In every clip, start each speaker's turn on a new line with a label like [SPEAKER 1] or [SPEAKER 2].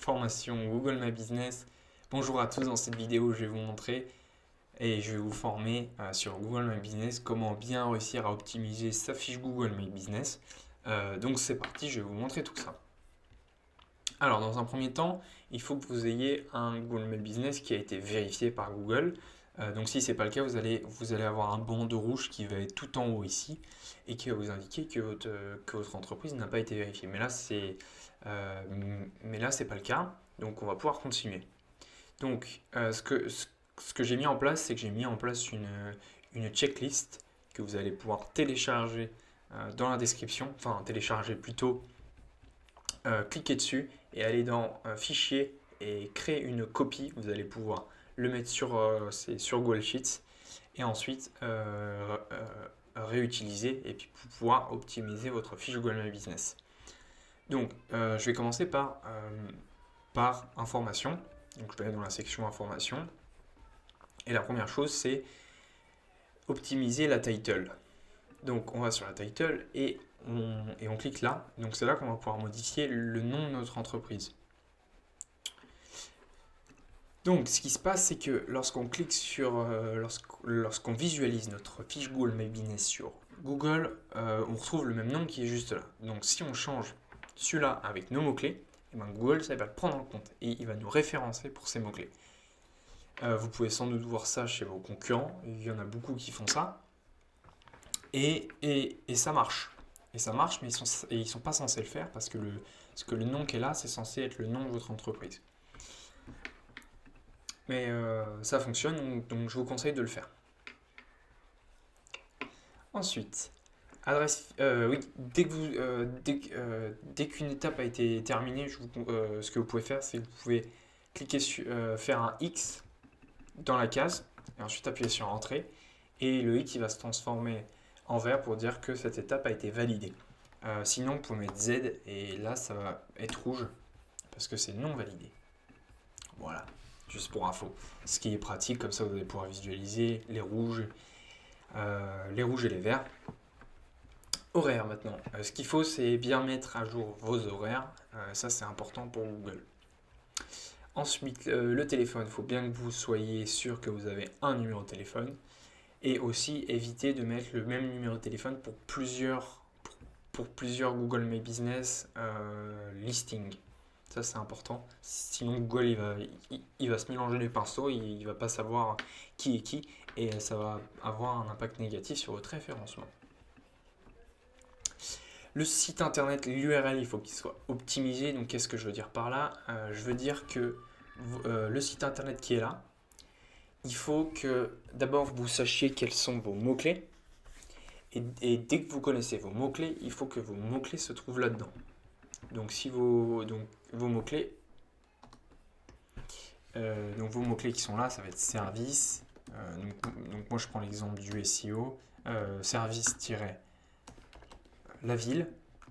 [SPEAKER 1] formation Google My Business. Bonjour à tous, dans cette vidéo je vais vous montrer et je vais vous former sur Google My Business comment bien réussir à optimiser sa fiche Google My Business. Donc c'est parti, je vais vous montrer tout ça. Alors dans un premier temps, il faut que vous ayez un Google My Business qui a été vérifié par Google. Donc si ce n'est pas le cas, vous allez avoir un bandeau rouge qui va être tout en haut ici et qui va vous indiquer que votre entreprise n'a pas été vérifiée. Mais là, c'est pas le cas, donc on va pouvoir continuer. Donc ce que j'ai mis en place, c'est que j'ai mis en place une checklist que vous allez pouvoir télécharger dans la description, enfin télécharger plutôt, cliquer dessus et aller dans Fichier et créer une copie. Vous allez pouvoir le mettre sur Google Sheets et ensuite réutiliser et puis pouvoir optimiser votre fiche Google My Business. Donc je vais commencer par information. Donc je vais aller dans la section information et la première chose c'est optimiser la title. Donc on va sur la title et on clique là. Donc c'est là qu'on va pouvoir modifier le nom de notre entreprise. Donc ce qui se passe, c'est que lorsqu'on clique sur, lorsqu'on visualise notre fiche Google My Business sur Google, on retrouve le même nom qui est juste là. Donc si on change celui-là avec nos mots-clés, et ben Google ça va le prendre en compte et il va nous référencer pour ces mots-clés. Vous pouvez sans doute voir ça chez vos concurrents, il y en a beaucoup qui font ça. Et ça marche. Et ça marche, mais ils sont pas censés le faire parce que le nom qui est là, c'est censé être le nom de votre entreprise. Mais ça fonctionne, donc je vous conseille de le faire. Ensuite, oui, dès qu'une étape a été terminée, ce que vous pouvez faire, c'est que vous pouvez cliquer sur faire un X dans la case et ensuite appuyer sur Entrée. Et le X il va se transformer en vert pour dire que cette étape a été validée. Sinon, vous pouvez mettre Z et là, ça va être rouge parce que c'est non validé. Voilà, juste pour info. Ce qui est pratique, comme ça vous allez pouvoir visualiser les rouges et les verts. Horaires maintenant. Ce qu'il faut, c'est bien mettre à jour vos horaires. Ça, c'est important pour Google. Ensuite, le téléphone. Il faut bien que vous soyez sûr que vous avez un numéro de téléphone. Et aussi, éviter de mettre le même numéro de téléphone pour plusieurs Google My Business listings. Ça, c'est important. Sinon, Google, il va se mélanger les pinceaux, il ne va pas savoir qui est qui, et ça va avoir un impact négatif sur votre référencement. Le site internet, l'URL, il faut qu'il soit optimisé. Donc, qu'est-ce que je veux dire par là? Je veux dire que le site internet qui est là, il faut que d'abord vous sachiez quels sont vos mots-clés. Et dès que vous connaissez vos mots-clés, il faut que vos mots-clés se trouvent là-dedans. Donc si vos mots-clés qui sont là, ça va être service. Donc moi je prends l'exemple du SEO, service-la ville,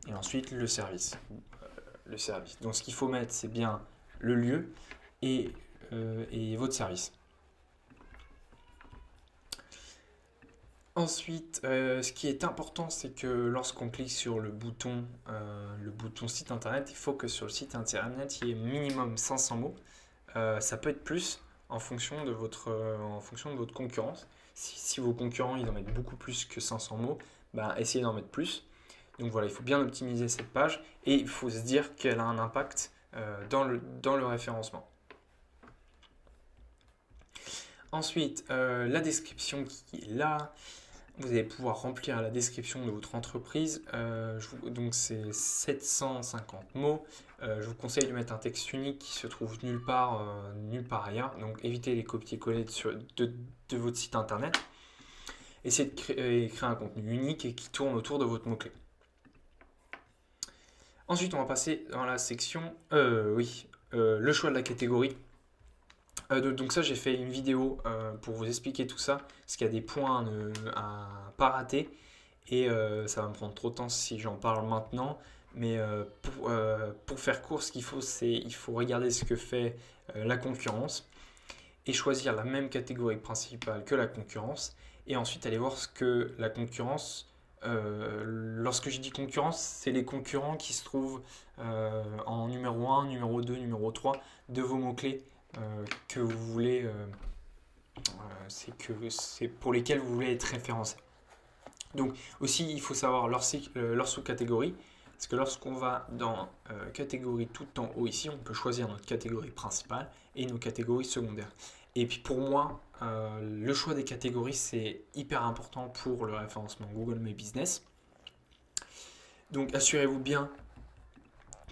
[SPEAKER 1] et ensuite le service. Donc ce qu'il faut mettre, c'est bien le lieu et votre service. Ensuite, ce qui est important, c'est que lorsqu'on clique sur le bouton site internet, il faut que sur le site internet, il y ait minimum 500 mots. Ça peut être plus en fonction de votre concurrence. Si vos concurrents ils en mettent beaucoup plus que 500 mots, bah, essayez d'en mettre plus. Donc voilà, il faut bien optimiser cette page et il faut se dire qu'elle a un impact dans le référencement. Ensuite, la description qui est là. Vous allez pouvoir remplir la description de votre entreprise. Donc c'est 750 mots. Je vous conseille de mettre un texte unique qui se trouve nulle part ailleurs. Donc évitez les copier-coller de votre site internet. Essayez de créer un contenu unique et qui tourne autour de votre mot-clé. Ensuite, on va passer dans la section le choix de la catégorie. Donc ça, j'ai fait une vidéo pour vous expliquer tout ça, parce qu'il y a des points à pas rater, et ça va me prendre trop de temps si j'en parle maintenant, mais pour faire court, ce qu'il faut, il faut regarder ce que fait la concurrence, et choisir la même catégorie principale que la concurrence, et ensuite aller voir ce que la concurrence lorsque je dis concurrence, c'est les concurrents qui se trouvent en numéro 1, numéro 2, numéro 3 de vos mots-clés que vous voulez, c'est pour lesquels vous voulez être référencé. Donc aussi, il faut savoir leur sous-catégorie, parce que lorsqu'on va dans catégorie tout en haut ici, on peut choisir notre catégorie principale et nos catégories secondaires. Et puis pour moi, le choix des catégories, c'est hyper important pour le référencement Google My Business. Donc assurez-vous bien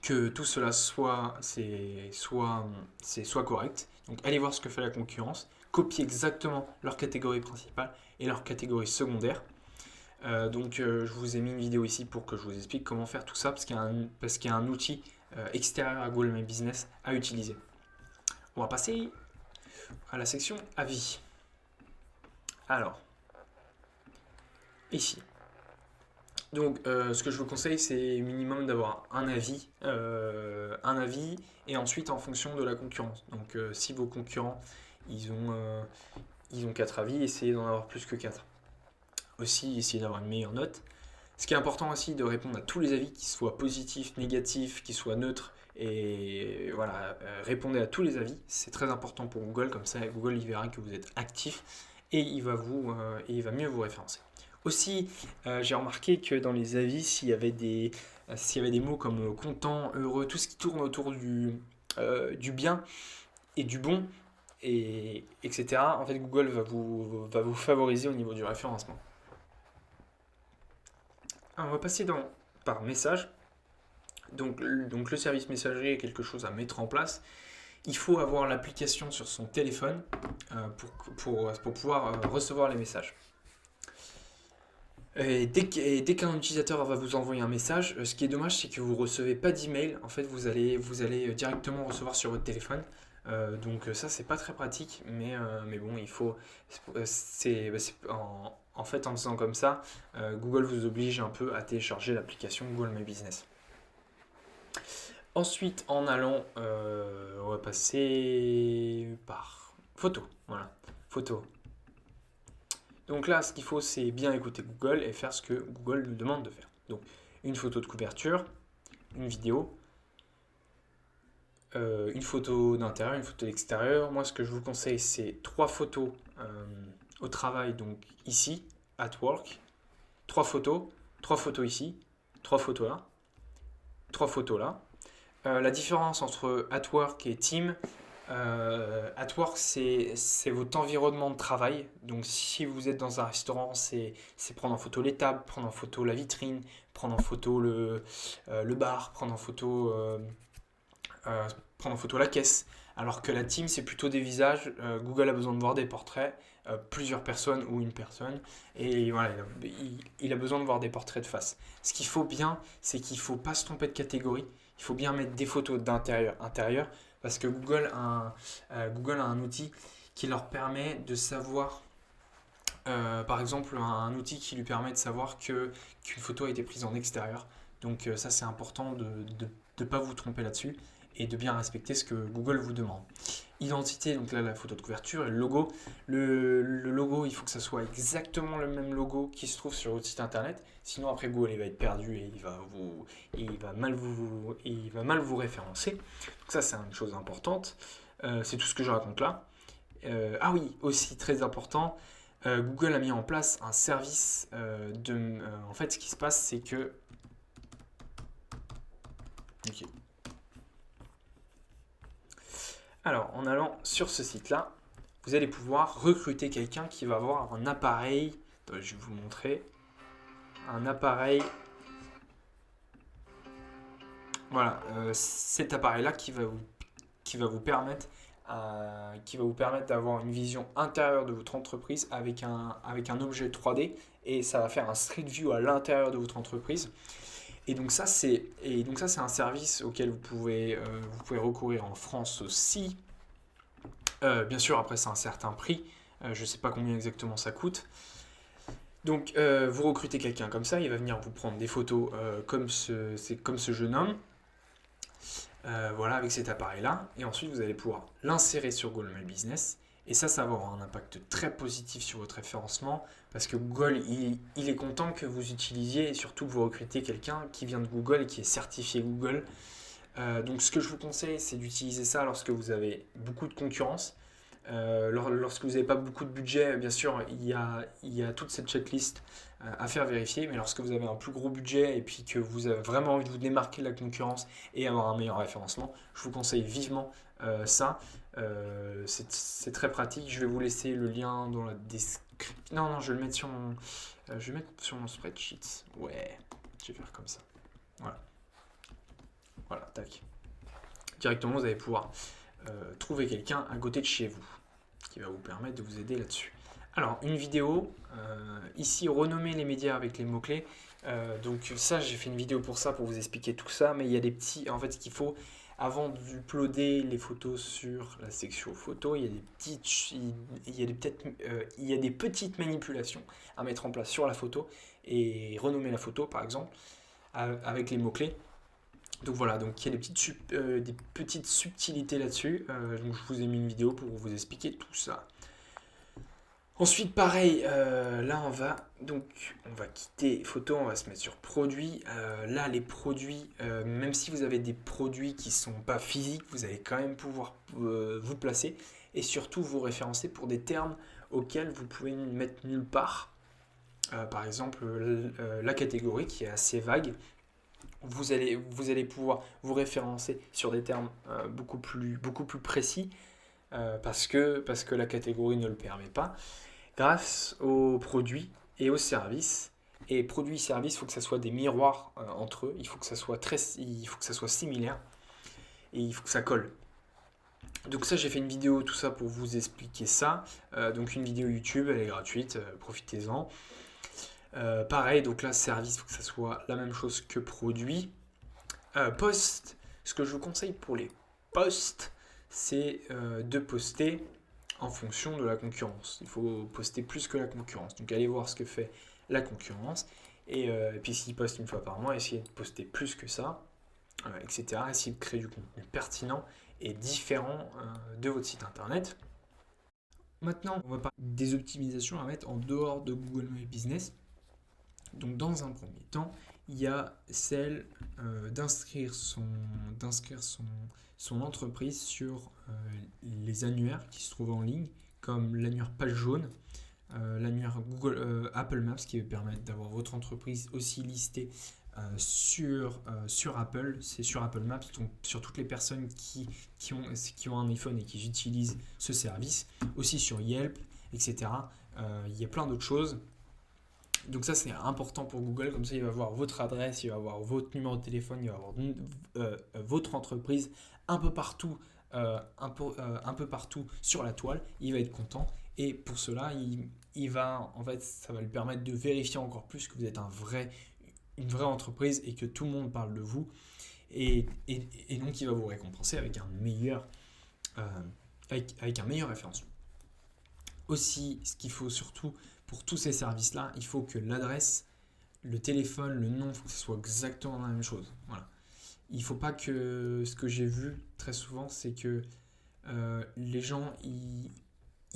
[SPEAKER 1] que tout cela soit correct. Donc allez voir ce que fait la concurrence, copiez exactement leur catégorie principale et leur catégorie secondaire. Je vous ai mis une vidéo ici pour que je vous explique comment faire tout ça, parce qu'il y a un outil extérieur à Google My Business à utiliser. On va passer à la section avis. Alors, ici. Donc, ce que je vous conseille, c'est minimum d'avoir un avis, et ensuite en fonction de la concurrence. Donc, si vos concurrents, ils ont 4 avis, essayez d'en avoir plus que 4. Aussi, essayez d'avoir une meilleure note. Ce qui est important aussi, de répondre à tous les avis, qu'ils soient positifs, négatifs, qu'ils soient neutres. Et voilà, répondez à tous les avis. C'est très important pour Google, comme ça Google il verra que vous êtes actif et il va mieux vous référencer. Aussi, j'ai remarqué que dans les avis, s'il y avait des mots comme content, heureux, tout ce qui tourne autour du bien et du bon, etc., en fait, Google va vous favoriser au niveau du référencement. Alors, on va passer par message. Donc le service messagerie est quelque chose à mettre en place. Il faut avoir l'application sur son téléphone pour pouvoir recevoir les messages. Et dès qu'un utilisateur va vous envoyer un message, ce qui est dommage, c'est que vous ne recevez pas d'email. En fait, vous allez directement recevoir sur votre téléphone. Donc ça, c'est pas très pratique, mais bon, il faut. En fait, en faisant comme ça, Google vous oblige un peu à télécharger l'application Google My Business. Ensuite, en allant, on va passer par photo. Voilà, photo. Donc là, ce qu'il faut, c'est bien écouter Google et faire ce que Google nous demande de faire. Donc, une photo de couverture, une vidéo, une photo d'intérieur, une photo d'extérieur. Moi, ce que je vous conseille, c'est 3 photos au travail, donc ici, at work, 3 photos ici, 3 photos là, 3 photos là. La différence entre at work et team, at work, c'est votre environnement de travail. Donc si vous êtes dans un restaurant, c'est prendre en photo les tables, prendre en photo la vitrine, prendre en photo le bar, prendre en photo la caisse. Alors que la team, c'est plutôt des visages. Google a besoin de voir des portraits, plusieurs personnes ou une personne. Et voilà, il a besoin de voir des portraits de face. Ce qu'il faut bien, c'est qu'il ne faut pas se tromper de catégorie. Il faut bien mettre des photos d'intérieur, parce que Google a un outil qui leur permet de savoir, par exemple, un outil qui lui permet de savoir qu'une photo a été prise en extérieur. Donc ça, c'est important de ne pas vous tromper là-dessus et de bien respecter ce que Google vous demande. Identité, donc là la photo de couverture et le logo. Le logo, il faut que ça soit exactement le même logo qui se trouve sur votre site internet. Sinon après Google il va être perdu et il va mal vous référencer. Donc ça c'est une chose importante. C'est tout ce que je raconte là. Ah oui, aussi très important, Google a mis en place un service en fait ce qui se passe c'est que ok. Alors, en allant sur ce site-là, vous allez pouvoir recruter quelqu'un qui va avoir un appareil. Attends, je vais vous montrer. Un appareil. Voilà, cet appareil-là qui va vous permettre d'avoir une vision intérieure de votre entreprise avec un objet 3D et ça va faire un street view à l'intérieur de votre entreprise. Et donc ça c'est un service auquel vous pouvez recourir en France aussi. Bien sûr après c'est un certain prix, je ne sais pas combien exactement ça coûte. Donc vous recrutez quelqu'un comme ça, il va venir vous prendre des photos comme ce jeune homme. Voilà avec cet appareil là et ensuite vous allez pouvoir l'insérer sur Google My Business Et ça va avoir un impact très positif sur votre référencement parce que Google, il est content que vous utilisiez et surtout que vous recrutez quelqu'un qui vient de Google et qui est certifié Google. Donc ce que je vous conseille, c'est d'utiliser ça lorsque vous avez beaucoup de concurrence. Lorsque vous n'avez pas beaucoup de budget, bien sûr, il y a toute cette checklist à faire vérifier, mais lorsque vous avez un plus gros budget et puis que vous avez vraiment envie de vous démarquer de la concurrence et avoir un meilleur référencement, je vous conseille vivement ça. C'est très pratique. Je vais vous laisser le lien dans la description. Non, je vais le mettre je vais mettre sur mon spreadsheet. Ouais, je vais faire comme ça. Voilà, tac. Directement, vous allez pouvoir trouver quelqu'un à côté de chez vous qui va vous permettre de vous aider là-dessus. Alors, une vidéo, ici, renommer les médias avec les mots-clés. Donc ça, j'ai fait une vidéo pour ça, pour vous expliquer tout ça, mais il y a des petits... En fait, ce qu'il faut, avant d'uploader les photos sur la section photo, il y a des petites manipulations à mettre en place sur la photo et renommer la photo, par exemple, avec les mots-clés. Donc voilà, donc il y a des petites subtilités là-dessus. Donc je vous ai mis une vidéo pour vous expliquer tout ça. Ensuite, pareil, là on va quitter photo, on va se mettre sur produits. Là, les produits, même si vous avez des produits qui ne sont pas physiques, vous allez quand même pouvoir vous placer et surtout vous référencer pour des termes auxquels vous pouvez mettre nulle part. Par exemple, la catégorie qui est assez vague. Vous allez pouvoir vous référencer sur des termes beaucoup plus précis parce que la catégorie ne le permet pas, grâce aux produits et aux services. Et produits et services, il faut que ça soit des miroirs entre eux, il faut que ça soit similaire et il faut que ça colle. Donc ça, j'ai fait une vidéo, tout ça pour vous expliquer ça. Donc une vidéo YouTube, elle est gratuite, profitez-en. Pareil, donc là, service, il faut que ça soit la même chose que produit. Post, ce que je vous conseille pour les posts, c'est de poster en fonction de la concurrence. Il faut poster plus que la concurrence. Donc allez voir ce que fait la concurrence. Et puis s'ils postent une fois par mois, essayez de poster plus que ça, etc. Essayez de créer du contenu pertinent et différent de votre site internet. Maintenant, on va parler des optimisations à mettre en dehors de Google My Business. Donc dans un premier temps, il y a celle d'inscrire son entreprise sur les annuaires qui se trouvent en ligne, comme l'annuaire page jaune, l'annuaire Google Apple Maps qui va permettre d'avoir votre entreprise aussi listée sur Apple. C'est sur Apple Maps, donc sur toutes les personnes qui ont un iPhone et qui utilisent ce service, aussi sur Yelp, etc. Il y a plein d'autres choses. Donc ça, c'est important pour Google, comme ça il va voir votre adresse, il va voir votre numéro de téléphone, il va voir votre entreprise un peu partout sur la toile, il va être content et pour cela, ça va lui permettre de vérifier encore plus que vous êtes une vraie entreprise et que tout le monde parle de vous et donc il va vous récompenser avec un meilleur référencement. Aussi, ce qu'il faut surtout pour tous ces services-là, il faut que l'adresse, le téléphone, le nom, il faut que ce soit exactement la même chose. Voilà. Il ne faut pas que... Ce que j'ai vu très souvent, c'est que les gens, ils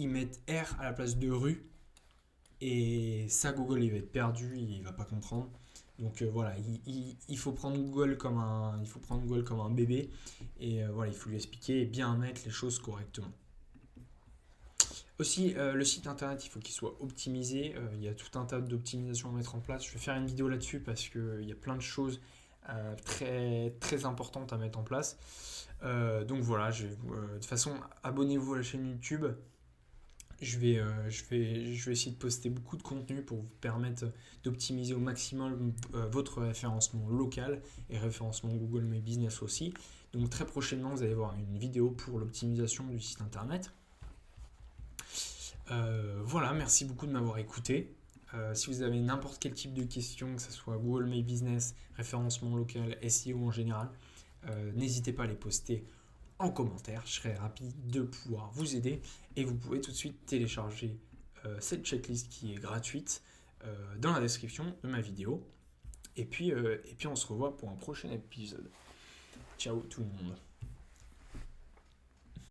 [SPEAKER 1] mettent R à la place de rue. Et ça, Google, il va être perdu, il ne va pas comprendre. Donc voilà, il faut prendre Google comme un bébé. Et voilà, il faut lui expliquer et bien mettre les choses correctement. Aussi, le site internet, il faut qu'il soit optimisé. Il y a tout un tas d'optimisations à mettre en place. Je vais faire une vidéo là-dessus parce qu'il y a plein de choses très, très importantes à mettre en place. Donc voilà, de toute façon, abonnez-vous à la chaîne YouTube. Je vais essayer de poster beaucoup de contenu pour vous permettre d'optimiser au maximum votre référencement local et référencement Google My Business aussi. Donc très prochainement, vous allez voir une vidéo pour l'optimisation du site internet. Voilà, merci beaucoup de m'avoir écouté. Si vous avez n'importe quel type de questions, que ce soit Google My Business, référencement local, SEO en général, n'hésitez pas à les poster en commentaire. Je serai rapide de pouvoir vous aider et vous pouvez tout de suite télécharger cette checklist qui est gratuite dans la description de ma vidéo. Et puis on se revoit pour un prochain épisode. Ciao tout le monde.